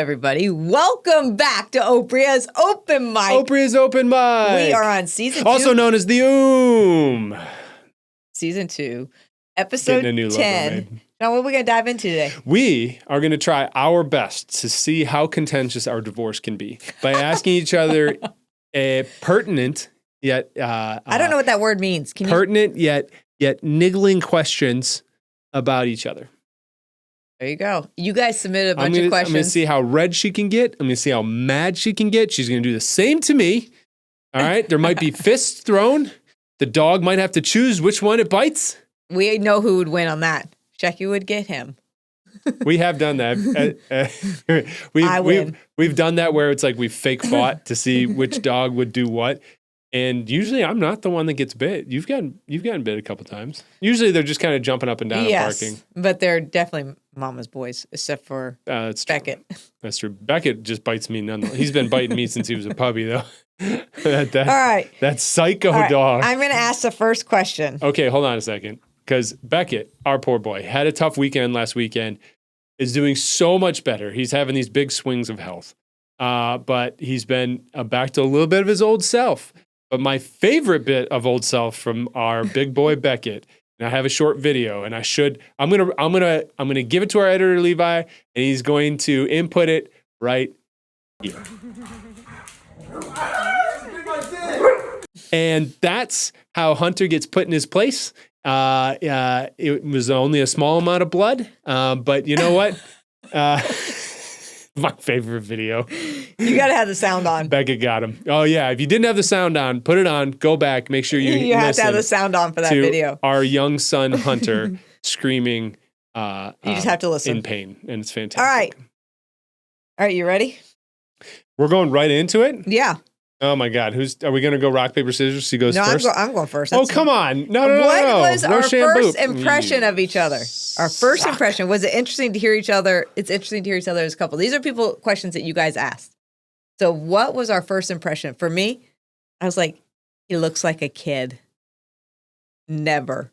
everybody. Welcome back to Opria's Open Mic. Opria's Open Mic. We are on season 2. Also known as the Season 2, episode Getting a new 10. logo made. Now, what are we going to dive into today? We are going to try our best to see how contentious our divorce can be by asking each other pertinent yet I don't know what that word means. Can pertinent yet niggling questions about each other. There you go. You guys submitted a bunch of I'm questions. going to see how red she can get. I'm going to see how mad she can get. She's going to do the same to me. All right? There might be fists thrown. The dog might have to choose which one it bites. We know who would win on that. Shecky would get him. We have done that. We've done that where it's like we fake fought to see which dog would do what. And usually I'm not the one that gets bit. You've gotten bit a couple times. Usually they're just kind of jumping up and down and barking. But they're definitely mama's boys, except for Beckett. That's true. Beckett just bites me nonetheless. He's been biting me since he was a puppy, though. All right. That psycho dog. I'm going to ask the first question. Okay, hold on a second. Because Beckett, our poor boy, had a tough weekend last weekend, is doing so much better. He's having these big swings of health. But he's been back to a little bit of his old self. But my favorite bit of old self from our big boy Beckett, and I have a short video, and I'm gonna give it to our editor Levi, and he's going to input it right here. And that's how Hunter gets put in his place. It was only a small amount of blood, but you know what? My favorite video. You got to have the sound on. Beckett got him. Oh, yeah. If you didn't have the sound on, put it on. Go back. Make sure you have to have the sound on for that video. Our young son, Hunter, screaming you just have to listen. in pain. And it's fantastic. All right. You ready? We're going right into it? Yeah. Oh, my God. Are we going to go rock, paper, scissors? He goes first? No, I'm going first. Oh, come on. No. What was our first impression of each other? Our first impression. Was it interesting to hear each other? It's interesting to hear each other as a couple. These are questions that you guys asked. So what was our first impression? For me, I was like, he looks like a kid. Never.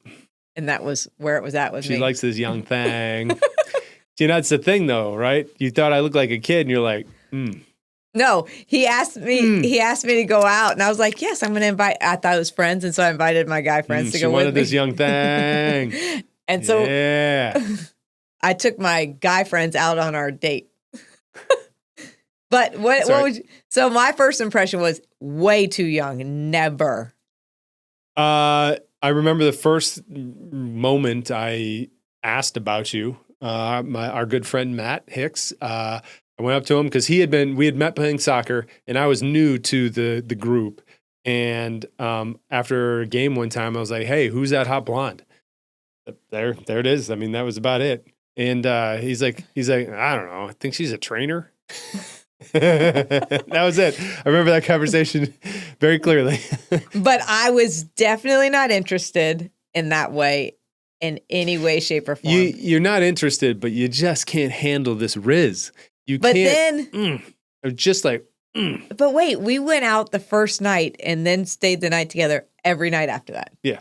And that was where it was at with me. She likes this young thing. See, that's the thing, though, right? You thought I looked like a kid, and you're like, No, he asked me. He asked me to go out, and I was like, "Yes, I'm going to invite." I thought it was friends, and so I invited my guy friends to go with me. She wanted this young thing, and so yeah. I took my guy friends out on our date. But what would you, so my first impression was way too young. Never. I remember the first moment I asked about you. Our good friend Matt Hicks. I went up to him because we had met playing soccer, and I was new to the group. And after a game one time, I was like, "Hey, who's that hot blonde?" There it is. I mean, that was about it. And he's like, I don't know. I think she's a trainer. That was it. I remember that conversation very clearly. But I was definitely not interested in that way, in any way, shape, or form. You're not interested, but you just can't handle this Riz. But just like. But wait, we went out the first night and then stayed the night together every night after that. Yeah.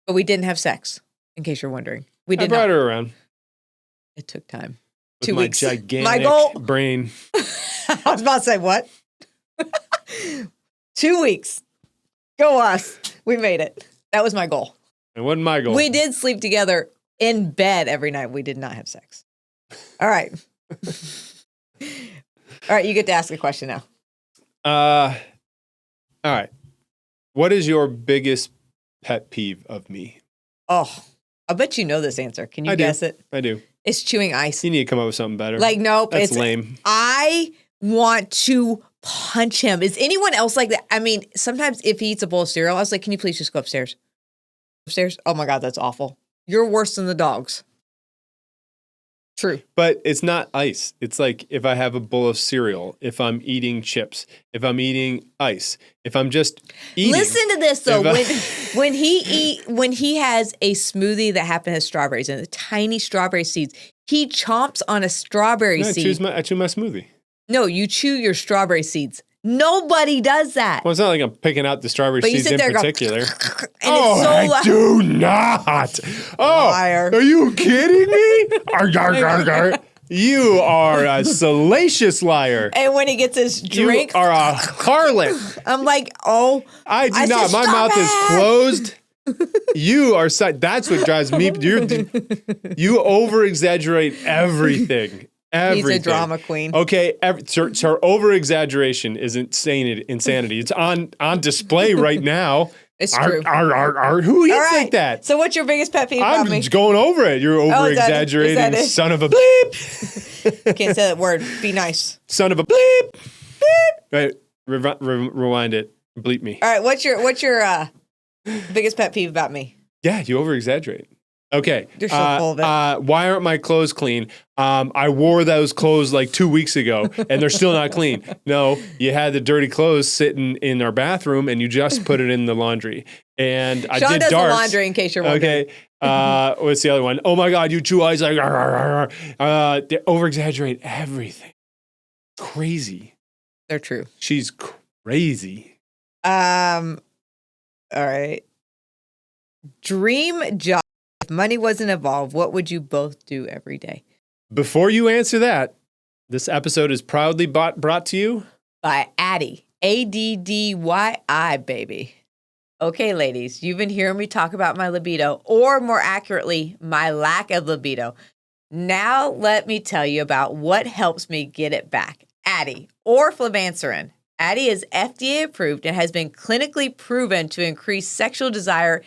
But we didn't have sex, in case you're wondering. I brought her around. It took time. With 2 weeks. My gigantic brain. I was about to say, what? 2 weeks. Go us. We made it. That was my goal. It wasn't my goal. We did sleep together in bed every night. We did not have sex. All right. All right, you get to ask a question now. All right. What is your biggest pet peeve of me? Oh, I bet you know this answer. Can you guess it? I do. It's chewing ice. You need to come up with something better. Nope. That's lame. I want to punch him. Is anyone else like that? I mean, sometimes if he eats a bowl of cereal, I was like, can you please just go upstairs? Upstairs? Oh my God, that's awful. You're worse than the dogs. True. But it's not ice. It's like if I have a bowl of cereal, if I'm eating chips, if I'm eating ice, if I'm just eating. Listen to this though. When he has a smoothie that happens to have strawberries and the tiny strawberry seeds, he chomps on a strawberry seed. I chew my smoothie. No, you chew your strawberry seeds. Nobody does that. Well, it's not like I'm picking out the strawberry seeds in particular. I do not. Oh, liar. Are you kidding me? You are a salacious liar. And when he gets his drink, you are a harlot. I'm like, oh, I do not. My mouth is closed. You are. That's what drives me. You over exaggerate everything. Everything. He's a drama queen. Okay, her over exaggeration is insanity. It's on display right now. It's true. Who eats like that? So what's your biggest pet peeve about me? I'm going over it. You're over exaggerating, son of a bleep. Can't say that word. Be nice. Son of a bleep. Beep. Right. Rewind it. Bleep me. All right. What's your biggest pet peeve about me? Yeah, you over exaggerate. Okay. You're so full of it. Why aren't my clothes clean? I wore those clothes like 2 weeks ago and they're still not clean. No, you had the dirty clothes sitting in our bathroom and you just put it in the laundry. And I Sean did does darts. the laundry in case you're wondering. Okay. What's the other one? Oh my God, you chew eyes like they over exaggerate everything. Crazy. They're true. She's crazy. All right. Dream job. If money wasn't involved, what would you both do every day? Before you answer that, this episode is proudly brought to you by Addyi. Addyi, baby. Okay, ladies, you've been hearing me talk about my libido, or more accurately, my lack of libido. Now let me tell you about what helps me get it back. Addyi, or flibanserin. Addyi is FDA approved and has been clinically proven to increase sexual desire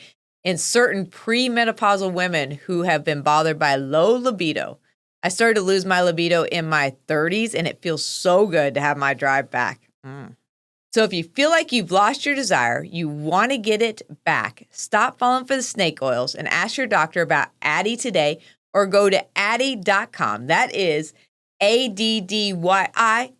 in certain premenopausal women who have been bothered by low libido. I started to lose my libido in my 30s, and it feels so good to have my drive back. So if you feel like you've lost your desire, you want to get it back, stop falling for the snake oils and ask your doctor about Addyi today, or go to Addyi.com. That is ADDYI.com.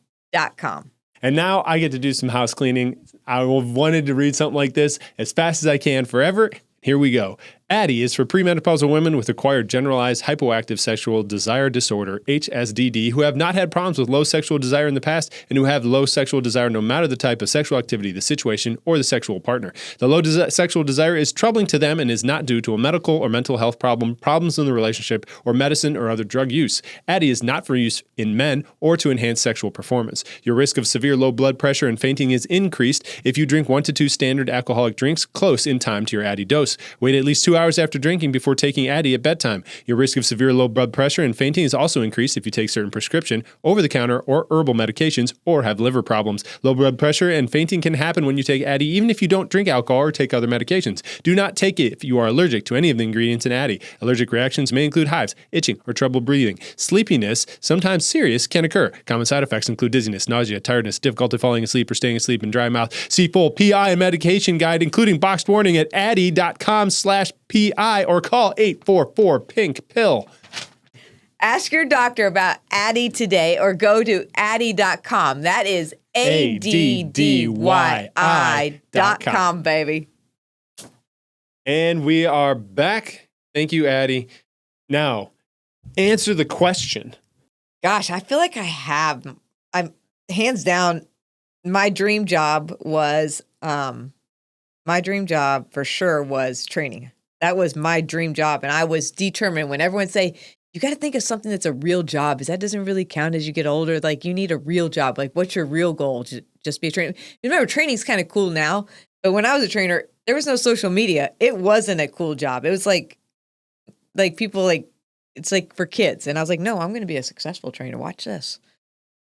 And now I get to do some house cleaning. I wanted to read something like this as fast as I can forever. Here we go. Addyi is for premenopausal women with acquired generalized hypoactive sexual desire disorder, HSDD, who have not had problems with low sexual desire in the past and who have low sexual desire no matter the type of sexual activity, the situation, or the sexual partner. The low sexual desire is troubling to them and is not due to a medical or mental health problem, problems in the relationship, or medicine or other drug use. Addyi is not for use in men or to enhance sexual performance. Your risk of severe low blood pressure and fainting is increased if you drink 1 to 2 standard alcoholic drinks close in time to your Addyi dose. Wait at least 2 hours after drinking before taking Addyi at bedtime. Your risk of severe low blood pressure and fainting is also increased if you take certain prescription, over-the-counter, or herbal medications, or have liver problems. Low blood pressure and fainting can happen when you take Addyi, even if you don't drink alcohol or take other medications. Do not take it if you are allergic to any of the ingredients in Addyi. Allergic reactions may include hives, itching, or trouble breathing. Sleepiness, sometimes serious, can occur. Common side effects include dizziness, nausea, tiredness, difficulty falling asleep or staying asleep, and dry mouth. See full PI and medication guide, including boxed warning, at Addyi.com/PI or call 844-PINK-PILL. Ask your doctor about Addyi today or go to Addyi.com. That is ADDYI.com, baby. And we are back. Thank you, Addyi. Now, answer the question. Gosh, I feel like I have. I'm hands down. My dream job for sure was training. That was my dream job. And I was determined when everyone say, you got to think of something that's a real job, because that doesn't really count as you get older. Like, you need a real job. Like, what's your real goal? Just be a trainer. Remember, training's kind of cool now. But when I was a trainer, there was no social media. It wasn't a cool job. It was like people it's like for kids. And I was like, no, I'm going to be a successful trainer. Watch this.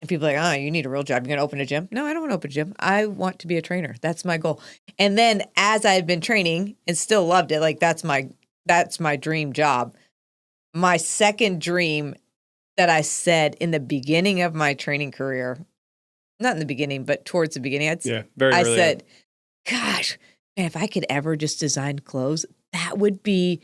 And people are like, you need a real job. You're going to open a gym? No, I don't want to open a gym. I want to be a trainer. That's my goal. And then as I've been training and still loved it, like that's my dream job. My second dream that I said in the beginning of my training career, not in the beginning, but towards the beginning, I said, gosh, man, if I could ever just design clothes, that would be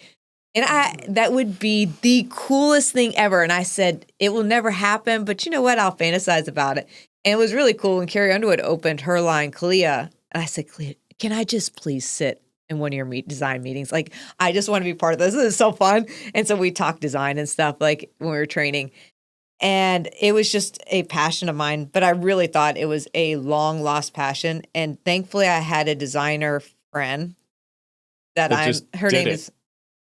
the coolest thing ever. And I said, it will never happen, but you know what? I'll fantasize about it. And it was really cool when Carrie Underwood opened her line, Kalia. And I said, Kalia, can I just please sit in one of your design meetings? Like, I just want to be part of this. This is so fun. And so we talked design and stuff, like when we were training. And it was just a passion of mine, but I really thought it was a long lost passion. And thankfully I had a designer friend that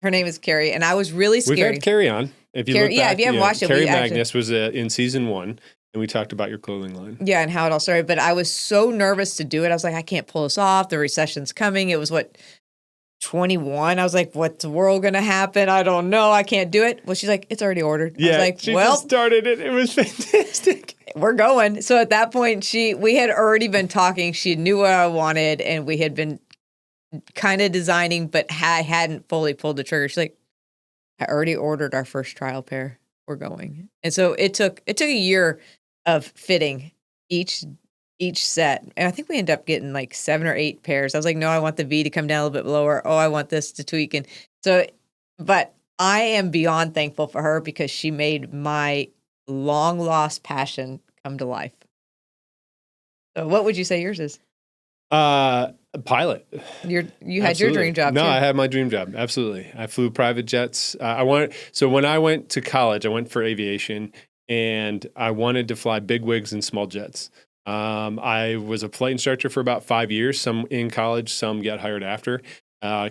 her name is Carrie, and I was really scared. We've had Carrie on. If you look back, if you haven't watched it, Carrie Magnus was in season 1, and we talked about your clothing line. Yeah, and how it all started. But I was so nervous to do it. I was like, I can't pull this off. The recession's coming. It was 21. I was like, what's the world going to happen? I don't know. I can't do it. Well, she's like, it's already ordered. I was like, she just started it. It was fantastic. We're going. So at that point, we had already been talking. She knew what I wanted, and we had been kind of designing, but I hadn't fully pulled the trigger. She's like, I already ordered our first trial pair. We're going. And so it took a year of fitting each set. And I think we ended up getting like 7 or 8 pairs. I was like, no, I want the V to come down a little bit lower. Oh, I want this to tweak. And so, but I am beyond thankful for her because she made my long lost passion come to life. So what would you say yours is? A pilot. You had your dream job. No, too. I had my dream job. Absolutely. I flew private jets. So when I went to college, I went for aviation, and I wanted to fly big wigs and small jets. I was a flight instructor for about 5 years, some in college, some got hired after.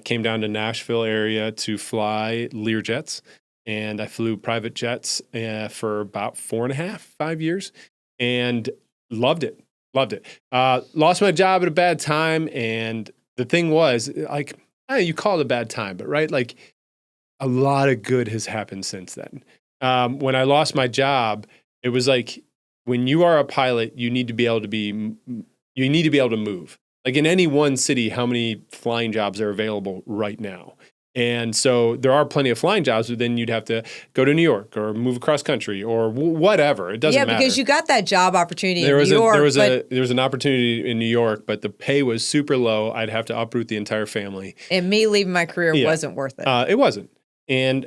Came down to Nashville area to fly Learjets, and I flew private jets for about 5 years, and loved it. Lost my job at a bad time, and the thing was, like, you call it a bad time, but right, like, a lot of good has happened since then. When I lost my job, it was like, when you are a pilot, you need to be able to move. Like in any one city, how many flying jobs are available right now? And so there are plenty of flying jobs, but then you'd have to go to New York or move across country or whatever. It doesn't matter. Yeah, because you got that job opportunity in New York. There was an opportunity in New York, but the pay was super low. I'd have to uproot the entire family. And me leaving my career wasn't worth it. It wasn't. And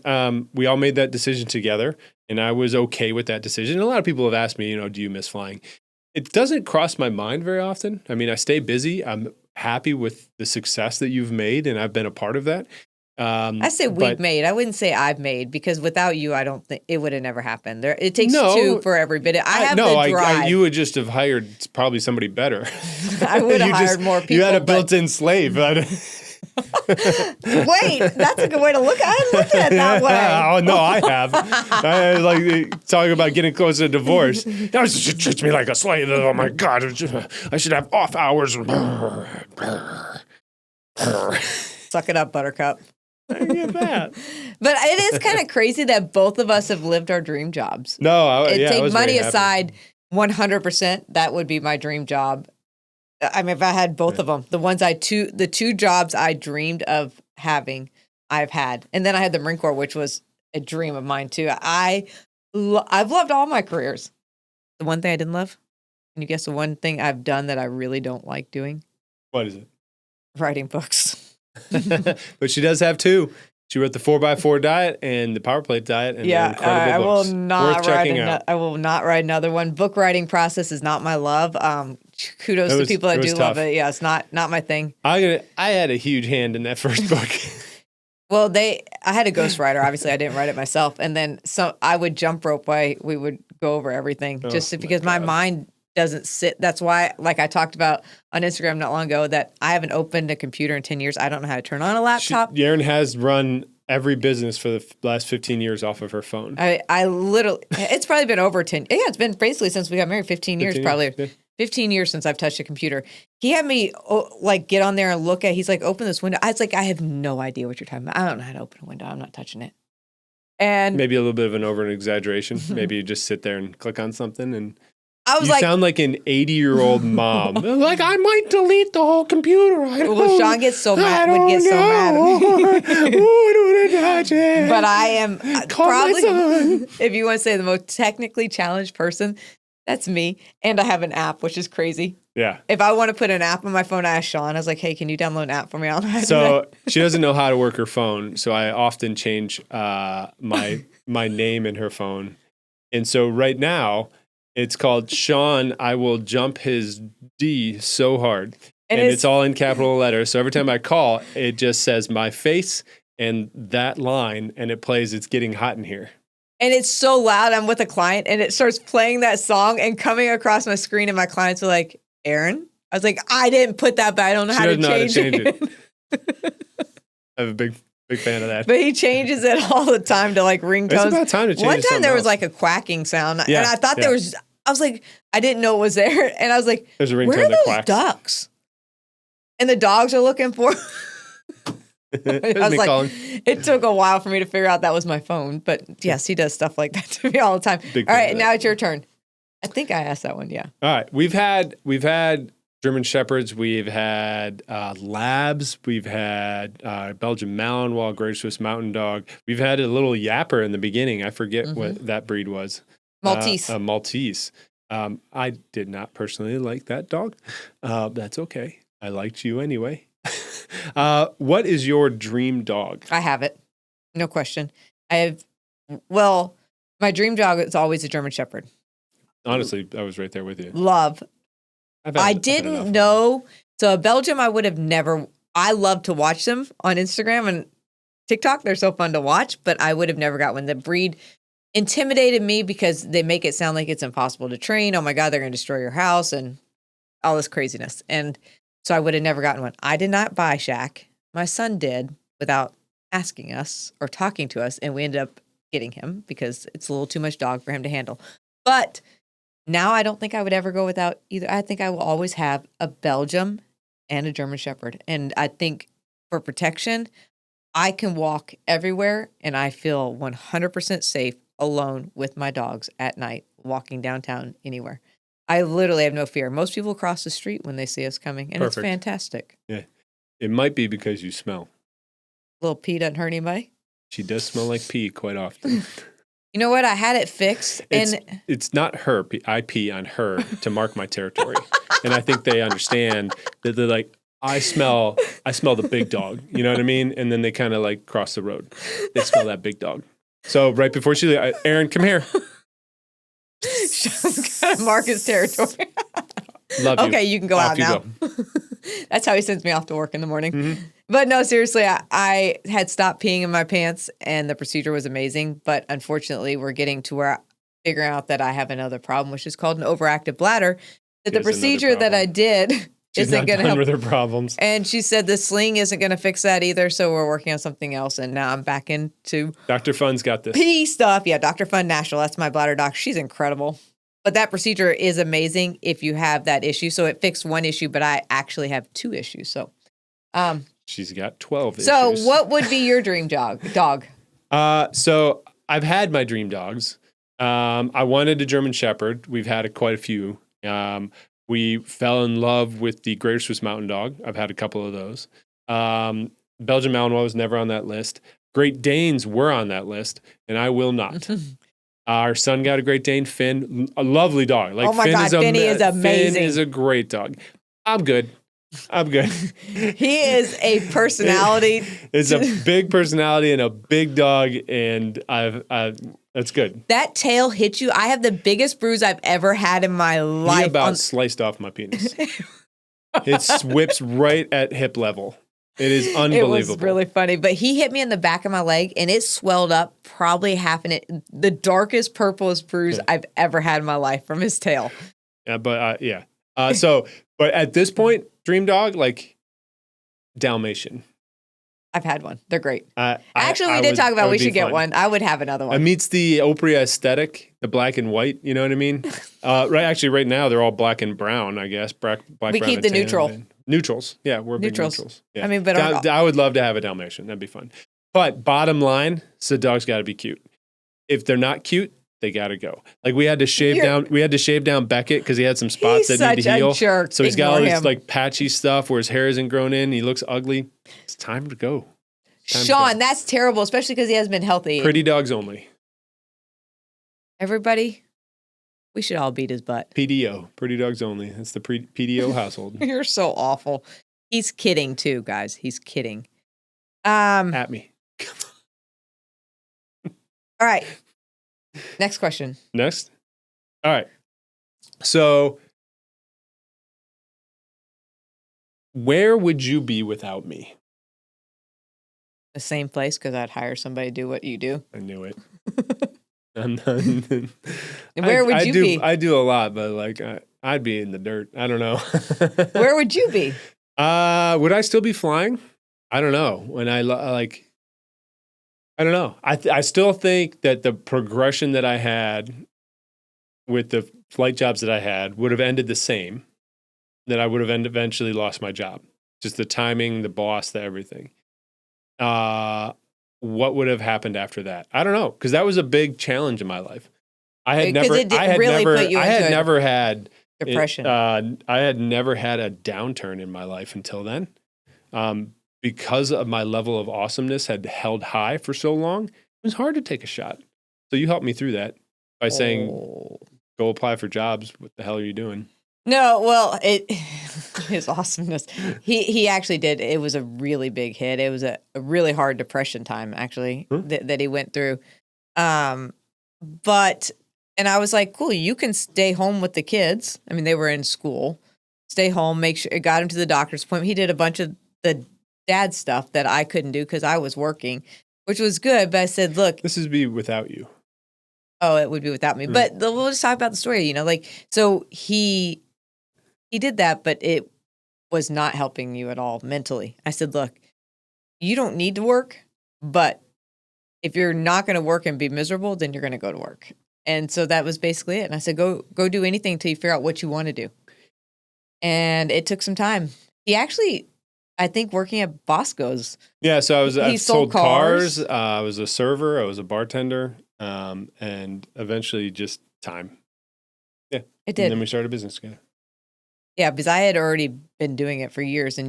we all made that decision together, and I was okay with that decision. And a lot of people have asked me, do you miss flying? It doesn't cross my mind very often. I mean, I stay busy. I'm happy with the success that you've made, and I've been a part of that. I say we've made. I wouldn't say I've made, because without you, I don't think it would have never happened. It takes two for every bit. I have the drive. You would just have hired probably somebody better. I would have hired more people. You had a built-in slave. Wait, that's a good way to look at it. I hadn't looked at it that way. Oh, no, I have. I like talking about getting close to divorce. Now she treats me like a slave. Oh, my God. I should have off hours. Suck it up, Buttercup. I get that. But it is kind of crazy that both of us have lived our dream jobs. No, take money aside, 100%, that would be my dream job. I mean, if I had both of them, the two jobs I dreamed of having, I've had. And then I had the Marine Corps, which was a dream of mine too. I've loved all my careers. The one thing I didn't love, can you guess the one thing I've done that I really don't like doing? What is it? Writing books. But she does have 2. She wrote the 4x4 diet and the Power Plate diet, and they're incredible books. I will not write another one. Book writing process is not my love. Kudos to people that do love it. Yeah, it's not my thing. I had a huge hand in that first book. Well, I had a ghostwriter. Obviously, I didn't write it myself, and then I would jump rope while we would go over everything, because my mind doesn't sit. That's why, like I talked about on Instagram not long ago, that I haven't opened a computer in 10 years. I don't know how to turn on a laptop. Erin has run every business for the last 15 years off of her phone. I literally, it's probably been over 10. Yeah, it's been basically since we got married, 15 years probably. Yeah. 15 years since I've touched a computer. He had me get on there and look at, he's like, open this window. I was like, I have no idea what you're talking about. I don't know how to open a window. I'm not touching it. And maybe a little bit of an over-exaggeration. Maybe you just sit there and click on something and you sound like an 80-year-old mom. Like, I might delete the whole computer. Well, Sean gets so mad. Would get so mad. I don't want to touch it. But I am probably, if you want to say the most technically challenged person, that's me. And I have an app, which is crazy. Yeah. If I want to put an app on my phone, I ask Sean. I was like, hey, can you download an app for me? I don't know how to do that. She doesn't know how to work her phone, so I often change my name in her phone. And so right now, it's called Sean, I will jump his D so hard. And it's all in capital letters. So every time I call, it just says my face and that line, and it plays It's Getting Hot in Here. And it's so loud. I'm with a client, and it starts playing that song and coming across my screen, and my clients are like, Erin? I was like, I didn't put that, but I don't know how to change it. I have a big Big fan of that. But he changes it all the time to like ringtones. It's about time to change. One time there was else. like a quacking sound, Yeah, and I thought there was. I was like, I didn't know it was there, and I was like, There's a ringtone where are that those quacks. ducks? And the dogs are looking for. I was like, calling. it took a while for me to figure out that was my phone, but yes, he does stuff like that to me all the time. Big All fan right, of now that. it's your turn. I think I asked that one. Yeah. All right, we've had German Shepherds, we've had Labs, we've had Belgian Malinois, Great Swiss Mountain Dog. We've had a little yapper in the beginning. I forget what that breed was. Maltese. A Maltese. I did not personally like that dog. That's okay. I liked you anyway. What is your dream dog? I have it. No question. My dream dog is always a German Shepherd. Honestly, I was right there with you. Love. I've I had enough didn't of know. So a Belgium, I would have never. I love to watch them on Instagram and TikTok. They're so fun to watch, but I would have never got one. The breed intimidated me because they make it sound like it's impossible to train. Oh my God, they're going to destroy your house and all this craziness. And so I would have never gotten one. I did not buy Shaq. My son did without asking us or talking to us. And we ended up getting him because it's a little too much dog for him to handle. But now I don't think I would ever go without either. I think I will always have a Belgium and a German Shepherd. And I think for protection, I can walk everywhere and I feel 100% safe alone with my dogs at night, walking downtown anywhere. I literally have no fear. Most people cross the street when they see us coming, and Perfect. It's fantastic. Yeah. It might be because you smell. Little pee doesn't hurt anybody. She does smell like pee quite often. You know what? I had it fixed, and it's not her. I pee on her to mark my territory, and I think they understand that they're like, I smell the big dog. You know what I mean? And then they kind of like cross the road. They smell that big dog. So right before she, Erin, come here. Mark his territory. Love you. Okay, you can go out now. That's how he sends me off to work in the morning. Mm-hmm. But no, seriously, I had stopped peeing in my pants, and the procedure was amazing. But unfortunately, we're getting to where figuring out that I have another problem, which is called an overactive bladder. That the procedure that I did isn't going to help with her problems. And she said the sling isn't going to fix that either. So we're working on something else. And now I'm back into Dr. Fun's got this. pee stuff. Yeah, Dr. Fun National. That's my bladder doc. She's incredible. But that procedure is amazing if you have that issue. So it fixed one issue, but I actually have two issues. So she's got 12 issues. So what would be your dream dog? So I've had my dream dogs. I wanted a German Shepherd. We've had quite a few. We fell in love with the Great Swiss Mountain Dog. I've had a couple of those. Belgian Malinois was never on that list. Great Danes were on that list, and I will not. Our son got a Great Dane, Finn, a lovely dog. Like, oh my God, Finny is amazing. Finn is a great dog. I'm good. He is a personality. It's a big personality and a big dog, and that's good. That tail hit you. I have the biggest bruise I've ever had in my life. He about sliced off my penis. It whips right at hip level. It is unbelievable. It was really funny, but he hit me in the back of my leg, and it swelled up probably half an inch. The darkest, purplest bruise I've ever had in my life from his tail. Yeah, but but at this point, dream dog, like Dalmatian. I've had one. They're great. Actually, we did talk about we should get one. I would have another one. It meets the Opry aesthetic, the black and white. You know what I mean? Right now, they're all black and brown, I guess. Black, we brown, keep the neutral. Neutrals. Yeah, we're big neutrals. Yeah. I mean, but I would love to have a Dalmatian. That'd be fun. But bottom line, so dogs got to be cute. If they're not cute, they got to go. Like we had to shave down. We had to shave down Beckett because he had some spots that need to heal. He's such a jerk. So he's got all this like patchy stuff where his hair isn't grown in. He looks ugly. It's time to go. Sean, that's terrible, especially because he hasn't been healthy. Pretty dogs only. Everybody, we should all beat his butt. PDO, pretty dogs only. That's the PDO household. You're so awful. He's kidding too, guys. He's kidding. At me. All right. Next question. Next. All right. So, where would you be without me? The same place, because I'd hire somebody to do what you do. I knew it. Where would you be? I do a lot, but like I'd be in the dirt. I don't know. Where would you be? Would I still be flying? I don't know. When I like, I don't know. I still think that the progression that I had with the flight jobs that I had would have ended the same, that I would have eventually lost my job. Just the timing, the boss, the everything. What would have happened after that? I don't know, because that was a big challenge in my life. I had never had depression. I had never had a downturn in my life until then. Because of my level of awesomeness had held high for so long, it was hard to take a shot. So you helped me through that by saying, go apply for jobs. What the hell are you doing? No, well, his awesomeness. He actually did. It was a really big hit. It was a really hard depression time, actually, that he went through. And I was like, cool, you can stay home with the kids. I mean, they were in school. Stay home, make sure, got him to the doctor's appointment. He did a bunch of the dad stuff that I couldn't do because I was working, which was good. But I said, look. This would be without you. Oh, it would be without me. But we'll just talk about the story, so he did that, but it was not helping you at all mentally. I said, look, you don't need to work, but if you're not going to work and be miserable, then you're going to go to work. And so that was basically it. And I said, go do anything until you figure out what you want to do. And it took some time. He actually, I think, working at Bosco's. Yeah, so I sold cars. I was a server. I was a bartender. And eventually just time. Yeah. It did. And then we started a business together. Yeah, because I had already been doing it for years, and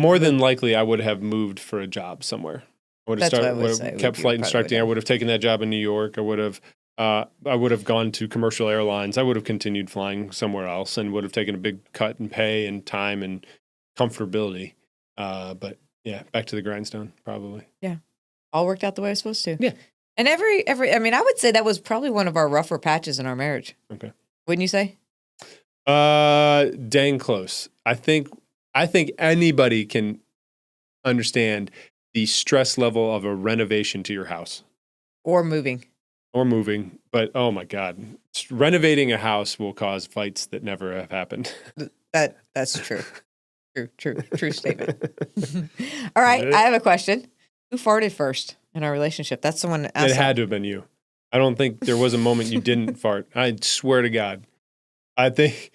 more than likely, I would have moved for a job somewhere. I would have kept flight instructing. I would have taken that job in New York. I would have gone to commercial airlines. I would have continued flying somewhere else, and would have taken a big cut in pay and time and comfortability. But yeah, back to the grindstone, probably. Yeah, all worked out the way it was supposed to. Yeah, and every I mean, I would say that was probably one of our rougher patches in our marriage. Okay, wouldn't you say? Dang close. I think anybody can understand the stress level of a renovation to your house. Or moving. But oh my God, renovating a house will cause fights that never have happened. That's true. True statement. All right, I have a question. Who farted first in our relationship? That's someone else. It had to have been you. I don't think there was a moment you didn't fart. I swear to God. I think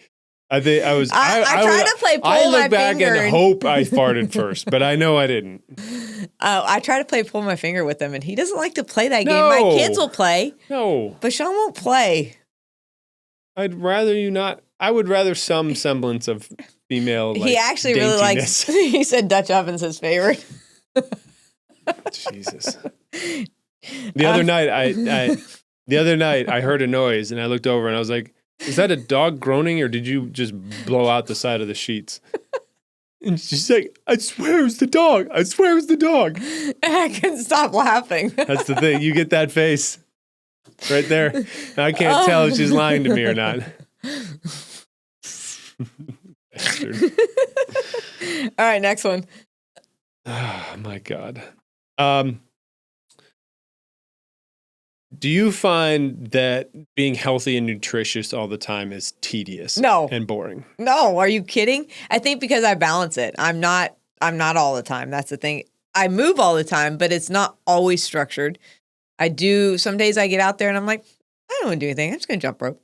I was. I tried to play pull my finger. I look back and hope I farted first, but I know I didn't. I try to play pull my finger with him, and he doesn't like to play that game. My kids will play. No. But Sean won't play. I'd rather you not. I would rather some semblance of female. He actually really likes. He said Dutch oven's his favorite. Jesus. The other night, I heard a noise, and I looked over, and I was like, "Is that a dog groaning, or did you just blow out the side of the sheets?" And she's like, "I swear it was the dog. I swear it was the dog." I couldn't stop laughing. That's the thing. You get that face right there. And I can't tell if she's lying to me or not. Bastard. All right, next one. Oh, my God. Do you find that being healthy and nutritious all the time is tedious? No. And boring? No, are you kidding? I think because I balance it. I'm not all the time. That's the thing. I move all the time, but it's not always structured. I do. Some days I get out there and I'm like, I don't want to do anything. I'm just going to jump rope.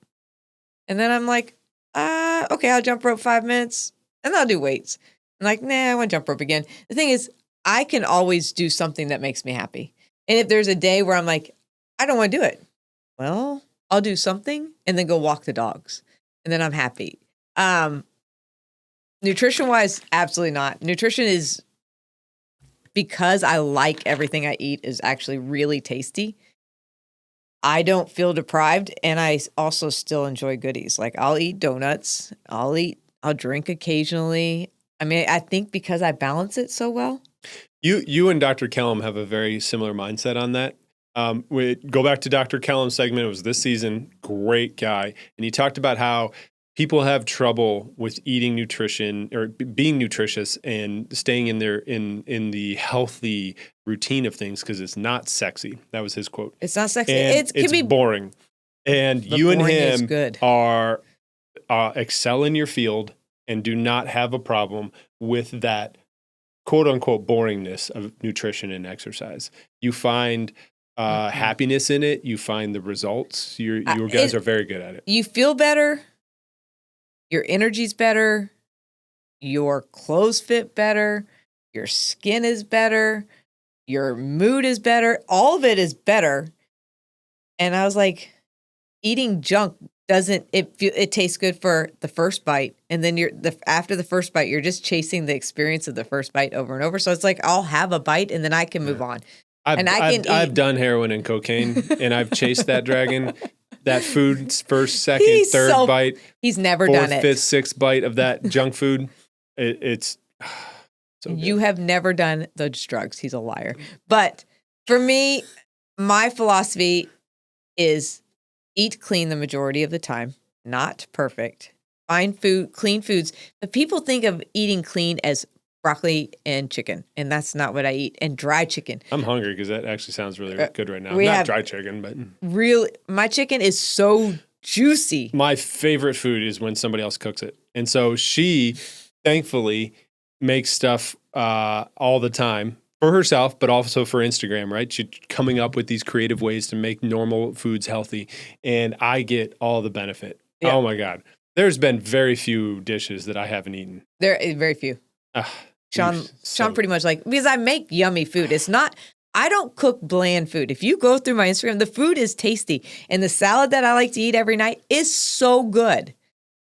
And then I'm like, okay, I'll jump rope 5 minutes and I'll do weights. I'm like, nah, I want to jump rope again. The thing is, I can always do something that makes me happy. And if there's a day where I'm like, I don't want to do it, well, I'll do something and then go walk the dogs. And then I'm happy. Nutrition wise, absolutely not. Nutrition is, because I like everything I eat is actually really tasty. I don't feel deprived, and I also still enjoy goodies. Like I'll eat donuts, I'll drink occasionally. I mean, I think because I balance it so well. You and Dr. Kellum have a very similar mindset on that. We go back to Dr. Kellum's segment. It was this season. Great guy. And he talked about how people have trouble with eating nutrition or being nutritious and staying in the healthy routine of things because it's not sexy. That was his quote. It's not sexy. And it's boring. And you and him are excel in your field and do not have a problem with that quote unquote boringness of nutrition and exercise. You find happiness in it. You find the results. Your guys are very good at it. You feel better. Your energy's better. Your clothes fit better. Your skin is better. Your mood is better. All of it is better. And I was like, eating junk it tastes good for the first bite, and then after the first bite, you're just chasing the experience of the first bite over and over. So it's like I'll have a bite and then I can move on. I've done heroin and cocaine, and I've chased that dragon. That food, first, second, third bite. He's never fourth, done it. Fifth, sixth bite of that junk food. It's so good. You have never done those drugs. He's a liar. But for me, my philosophy is eat clean the majority of the time, not perfect. Find clean foods. But people think of eating clean as broccoli and chicken, and that's not what I eat. And dry chicken. I'm hungry because that actually sounds really good right now. Not dry chicken, but really, my chicken is so juicy. My favorite food is when somebody else cooks it, and so she, thankfully, makes stuff all the time. For herself, but also for Instagram, right? She's coming up with these creative ways to make normal foods healthy, and I get all the benefit. Yeah. Oh my God. There's been very few dishes that I haven't eaten. There is very few. Sean pretty much because I make yummy food. It's not, I don't cook bland food. If you go through my Instagram, the food is tasty, and the salad that I like to eat every night is so good.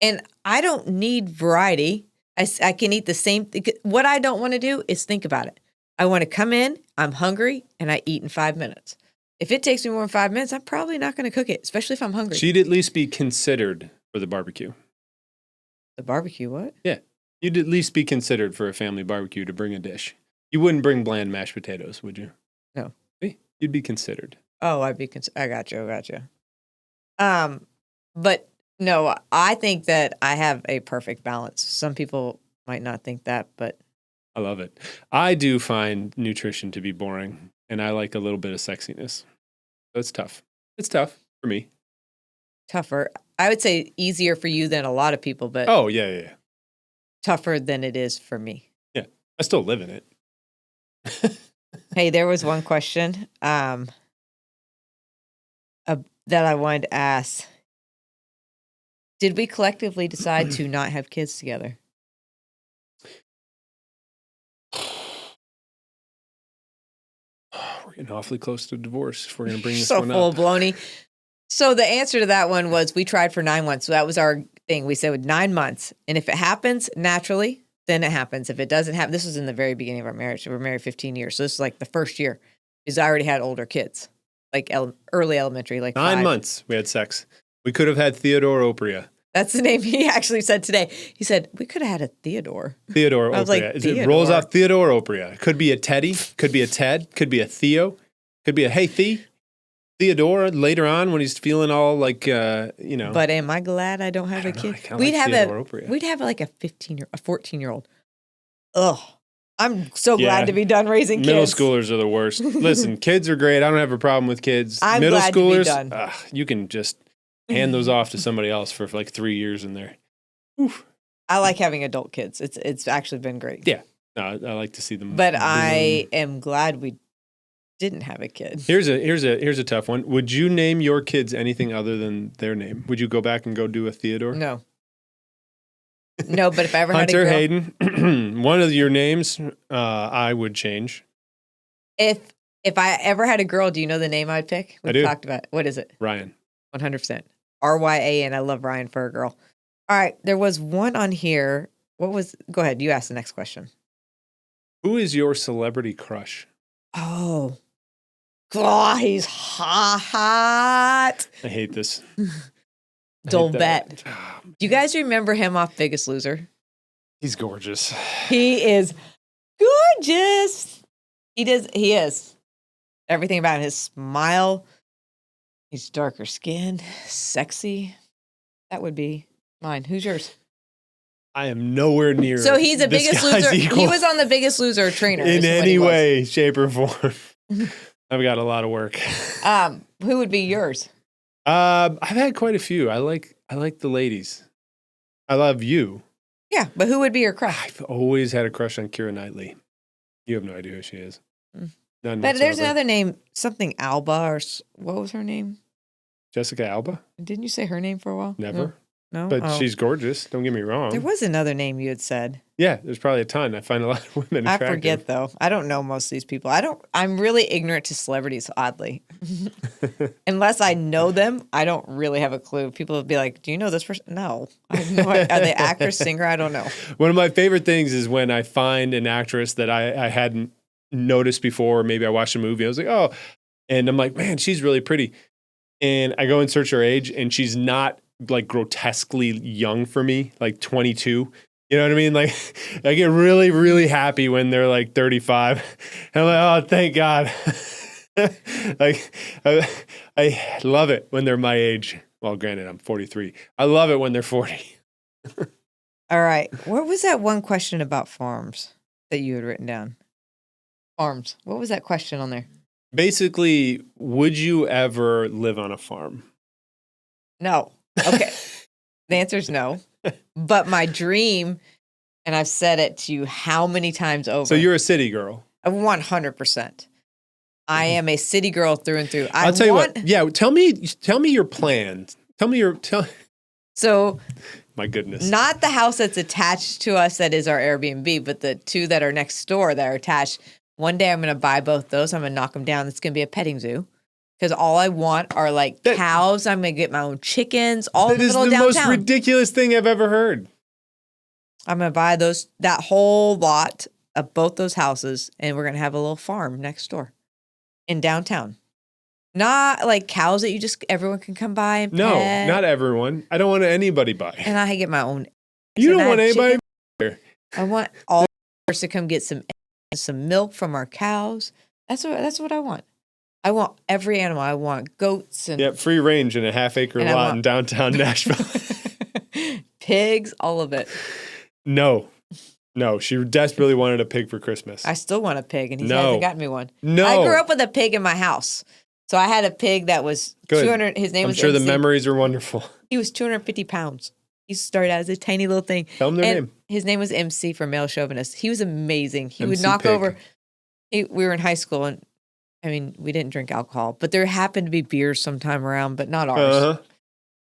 And I don't need variety. I can eat the same thing. What I don't want to do is think about it. I want to come in, I'm hungry, and I eat in 5 minutes. If it takes me more than 5 minutes, I'm probably not going to cook it, especially if I'm hungry. She'd at least be considered for the barbecue. The barbecue, what? Yeah. You'd at least be considered for a family barbecue to bring a dish. You wouldn't bring bland mashed potatoes, would you? No. You'd be considered. Oh, I'd be considered. I got you. But no, I think that I have a perfect balance. Some people might not think that, but I love it. I do find nutrition to be boring, and I like a little bit of sexiness. So it's tough. It's tough for me. Tougher. I would say easier for you than a lot of people, but oh, yeah. Tougher than it is for me. Yeah. I still live in it. Hey, there was one question that I wanted to ask. Did we collectively decide to not have kids together? We're getting awfully close to divorce if we're going to bring this so one up. full of baloney. So the answer to that one was we tried for 9 months. So that was our thing. We said with 9 months. And if it happens naturally, then it happens. If it doesn't happen, this was in the very beginning of our marriage. We were married 15 years. So this is like the first year because I already had older kids, like early elementary, like 9 5. months we had sex. We could have had Theodore Opria. That's the name he actually said today. He said, we could have had a Theodore. Theodore Opria. I was like, It rolls off Theodore Opria. Could be a Teddy. Could be a Ted. Could be a Theo. Could be a hey Theodore later on when he's feeling all like, But am I glad I don't have a kid? We'd have like a 14-year-old. Ugh. I'm so glad to be done raising kids. Middle schoolers are the worst. Listen, kids are great. I don't have a problem with kids. Middle schoolers, to be done. You can just hand those off to somebody else for like 3 years in there. Oof. I like having adult kids. It's actually been great. Yeah. No, I like to see them. But I am glad we didn't have a kid. Here's a tough one. Would you name your kids anything other than their name? Would you go back and go do a Theodore? No. No, but if I ever had a girl. Hunter Hayden, one of your names I would change. If I ever had a girl, do you know the name I'd pick? We've talked about it. What is it? Ryan. 100%. Ryan. I love Ryan for a girl. All right. There was one on here. Go ahead. You ask the next question. Who is your celebrity crush? Oh, God, he's hot. I hate this. Dolbet. Do you guys remember him off Biggest Loser? He's gorgeous. He is gorgeous. He is. Everything about his smile. He's darker skinned, sexy. That would be mine. Who's yours? I am nowhere near. So he's a Biggest Loser. He was on the Biggest Loser trainer. In any way, shape, or form. I've got a lot of work. Who would be yours? I've had quite a few. I like the ladies. I love you. Yeah, but who would be your crush? I've always had a crush on Keira Knightley. You have no idea who she is. None But there's whatsoever. another name, something Alba, or what was her name? Jessica Alba? Didn't you say her name for a while? Never. No? But she's gorgeous. Don't get me wrong. There was another name you had said. Yeah, there's probably a ton. I find a lot of women attractive. I forget, though. I don't know most of these people. I'm really ignorant to celebrities, oddly. Unless I know them, I don't really have a clue. People would be like, do you know this person? No. I have no idea. Are they actress, singer? I don't know. One of my favorite things is when I find an actress that I hadn't noticed before, or maybe I watched a movie. I was like, oh, and I'm like, man, she's really pretty. And I go and search her age, and she's not like grotesquely young for me, like 22. You know what I mean? Like, I get really, really happy when they're like 35. And I'm like, oh, thank God. Like, I love it when they're my age. Well, granted, I'm 43. I love it when they're 40. All right. What was that one question about farms that you had written down? Farms. What was that question on there? Basically, would you ever live on a farm? No. Okay. The answer is no. But my dream, and I've said it to you how many times over. So you're a city girl. 100%. I am a city girl through and through. I'll tell you what. Yeah, tell me your plans. So, my goodness. Not the house that's attached to us that is our Airbnb, but the two that are next door that are attached. One day I'm going to buy both those. I'm going to knock them down. It's going to be a petting zoo. Because all I want are like cows. I'm going to get my own chickens. All in the middle of downtown. That is the most ridiculous thing I've ever heard. I'm going to buy that whole lot of both those houses, and we're going to have a little farm next door in downtown. Not like cows that everyone can come by and pet. No, not everyone. I don't want anybody by. And I get my own. You don't want anybody here. I want all to come get some milk from our cows. That's what I want. I want every animal. I want goats and free range in a half-acre lot in downtown Nashville. Pigs, all of it. No, she desperately wanted a pig for Christmas. I still want a pig, and he hasn't gotten me one. No, I grew up with a pig in my house, so I had a pig that was 200. His name was. I'm sure MC. the memories are wonderful. He was 250 pounds. He started out as a tiny little thing. Tell him their name. His name was MC for male chauvinist. He was amazing. He MC would knock pig. over. We were in high school, and I mean, we didn't drink alcohol, but there happened to be beers sometime around, but not ours. Uh-huh.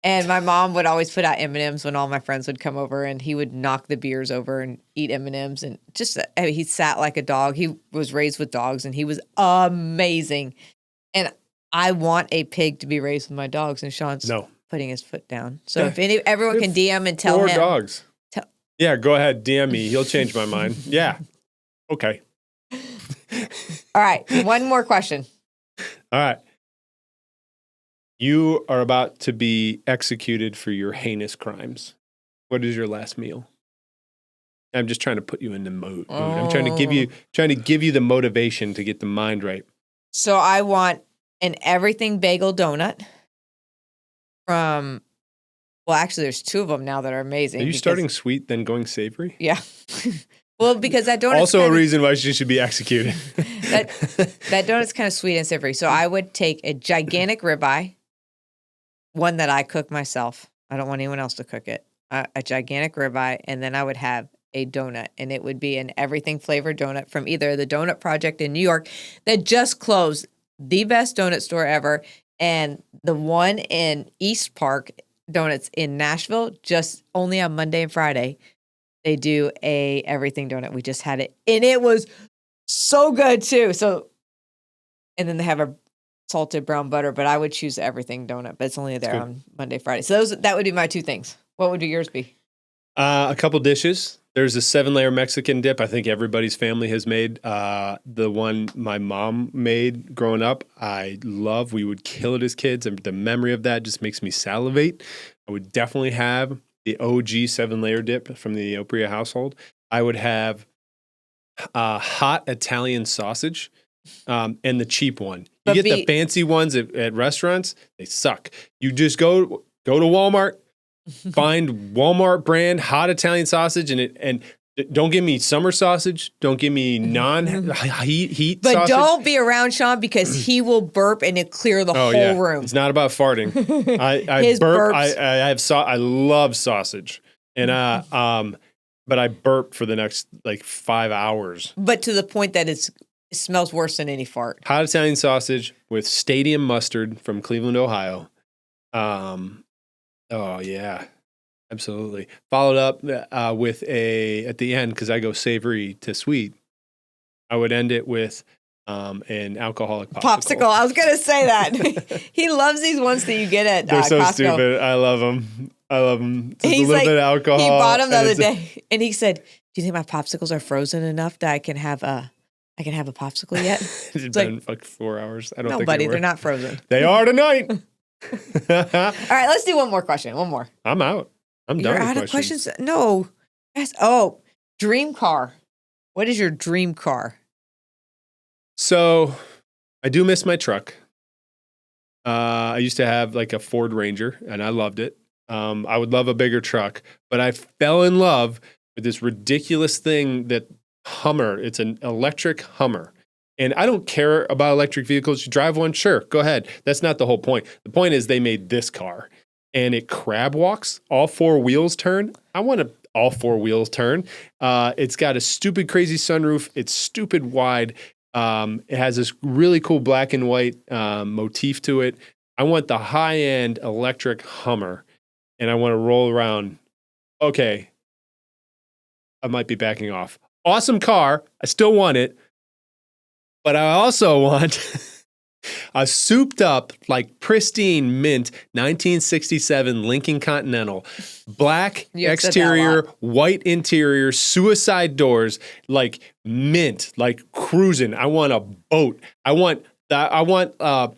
And my mom would always put out M&Ms when all my friends would come over, and he would knock the beers over and eat M&Ms. And he sat like a dog. He was raised with dogs, and he was amazing. And I want a pig to be raised with my dogs, and Sean's putting his foot down. So if everyone can DM and tell him. 4 dogs. Yeah, go ahead. DM me. He'll change my mind. Yeah. Okay. All right. One more question. All right. You are about to be executed for your heinous crimes. What is your last meal? I'm just trying to put you in the mood. I'm trying to give you the motivation to get the mind right. So I want an everything bagel donut from. Well, actually, there's 2 of them now that are amazing. Are you starting sweet, then going savory? Yeah. Well, because that donut's also a reason why she should be executed. that donut's kind of sweet and savory. So I would take a gigantic ribeye, one that I cook myself. I don't want anyone else to cook it. A gigantic ribeye, and then I would have a donut, and it would be an everything flavored donut from either the Donut Project in New York that just closed, the best donut store ever, and the one in East Park Donuts in Nashville, just only on Monday and Friday. They do a everything donut. We just had it, and it was so good too. So, and then they have a salted brown butter, but I would choose the everything donut, but it's only there on Monday, Friday. So that would be my 2 things. What would yours be? A couple dishes. There's a 7-layer Mexican dip. I think everybody's family has made. The one my mom made growing up, I love. We would kill it as kids, and the memory of that just makes me salivate. I would definitely have the OG 7-layer dip from the Opria household. I would have hot Italian sausage and the cheap one. You get the fancy ones at restaurants, they suck. You just go to Walmart, find Walmart brand hot Italian sausage, and don't give me summer sausage. Don't give me non-heat but sausage. But don't be around Sean because he will burp and it clear the whole room. It's not about farting. I burp. I love sausage, and but I burp for the next like 5 hours. But to the point that it's It smells worse than any fart. Hot Italian sausage with stadium mustard from Cleveland, Ohio. Oh yeah, absolutely. Followed up with at the end, because I go savory to sweet, I would end it with an alcoholic popsicle. I was going to say that. He loves these ones that you get at They're so Costco. stupid. I love them. Just He's a little bit of alcohol. He bought them the other day, and he said, "Do you think my popsicles are frozen enough that I can have a popsicle yet?" It's been like 4 hours. I don't think buddy, they're not frozen. They are tonight. All right, let's do one more question. One more. I'm out. I'm done. You're out of questions. No. Yes. Oh, dream car. What is your dream car? So, I do miss my truck. I used to have like a Ford Ranger, and I loved it. I would love a bigger truck, but I fell in love with this ridiculous thing that Hummer. It's an electric Hummer. And I don't care about electric vehicles. You drive one, sure, go ahead. That's not the whole point. The point is they made this car, and it crab walks. All four wheels turn. I want all four wheels turn. It's got a stupid, crazy sunroof. It's stupid wide. It has this really cool black and white motif to it. I want the high-end electric Hummer, and I want to roll around. Okay, I might be backing off. Awesome car. I still want it. But I also want a souped up, like pristine mint 1967 Lincoln Continental. Black exterior, white interior, suicide doors, like mint, like cruising. I want a boat. I want not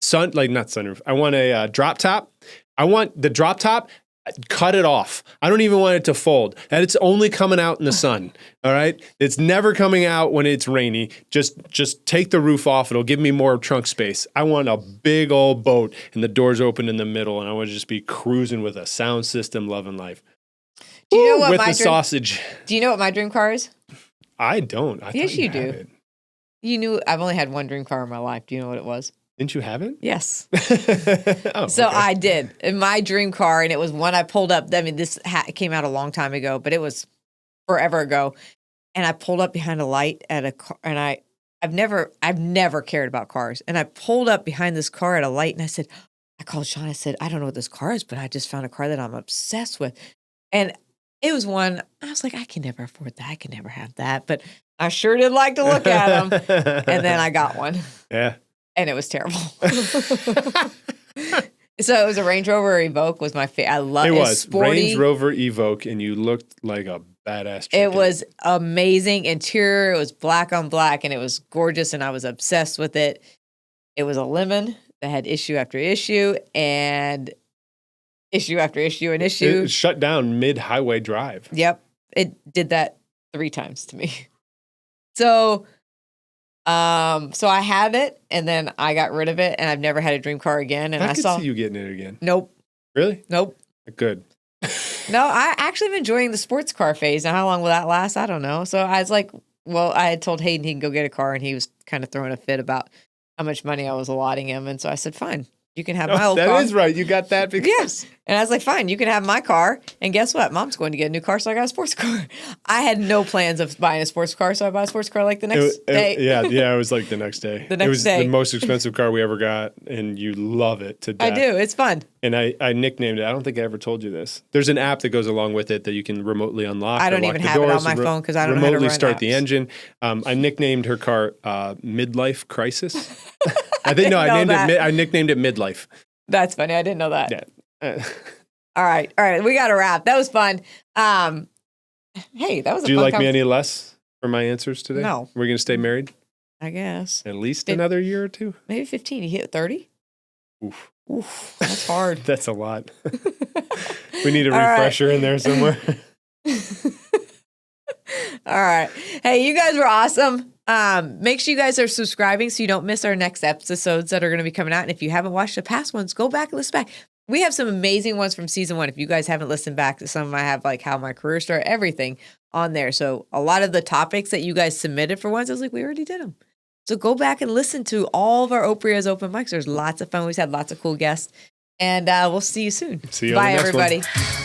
sunroof. I want a drop top. I want the drop top. Cut it off. I don't even want it to fold. And it's only coming out in the sun. All right. It's never coming out when it's rainy. Just take the roof off. It'll give me more trunk space. I want a big old boat and the doors open in the middle. And I want to just be cruising with a sound system, loving life. Do you know what with the sausage? Do you know what my dream car is? I don't. Yes, you do. You knew I've only had one dream car in my life. Do you know what it was? Didn't you have it? Yes. Oh, so okay. I did. In my dream car, and it was one I pulled up. I mean, this came out a long time ago, but it was forever ago. And I pulled up behind a light at a car, and I've never cared about cars. And I pulled up behind this car at a light, and I called Sean. I said, I don't know what this car is, but I just found a car that I'm obsessed with. And it was one, I was like, I can never afford that. I can never have that. But I sure did like to look at them. And then I got one. Yeah. And it was terrible. So it was a Range Rover Evoque was my favorite. I love it. It was sporty. Range Rover Evoque, and you looked like a badass chicken. It was amazing interior. It was black on black, and it was gorgeous, and I was obsessed with it. It was a lemon that had issue after issue, and issue after issue and issue. It shut down mid-highway drive. Yep. It did that 3 times to me. So I had it, and then I got rid of it, and I've never had a dream car again. And I could see you getting it again. Nope. Really? Nope. Good. No, I actually am enjoying the sports car phase. Now, how long will that last? I don't know. So I was like, well, I had told Hayden he can go get a car, and he was kind of throwing a fit about how much money I was allotting him. And so I said, fine, you can have my old car. That is right. You got that because... Yes. And I was like, fine, you can have my car. And guess what? Mom's going to get a new car, so I got a sports car. I had no plans of buying a sports car, so I bought a sports car like the next day. It was like the next day. It was the most expensive car we ever got, and you love it to death. I do. It's fun. And I nicknamed it. I don't think I ever told you this. There's an app that goes along with it that you can remotely unlock. I don't even have it on my phone because I don't know how to remotely run start apps. the engine. I nicknamed her car Midlife Crisis. I nicknamed it Midlife. That's funny. I didn't know that. Yeah. All right. We got to wrap. That was fun. Hey, that was a fun Do you like me any less for my answers today? No. We're going to stay married? I guess. At least another year or two? Maybe 15. You hit 30? Oof. That's hard. That's a lot. We need a refresher in there somewhere. All right. Hey, you guys were awesome. Make sure you guys are subscribing so you don't miss our next episodes that are going to be coming out. And if you haven't watched the past ones, go back and listen back. We have some amazing ones from season 1. If you guys haven't listened back to some of them, I have like how my career started, everything on there. So a lot of the topics that you guys submitted for ones, I was like, we already did them. So go back and listen to all of our Opria's open mics. There's lots of fun. We've had lots of cool guests. And we'll see you soon. See you Bye, on the next everybody. one.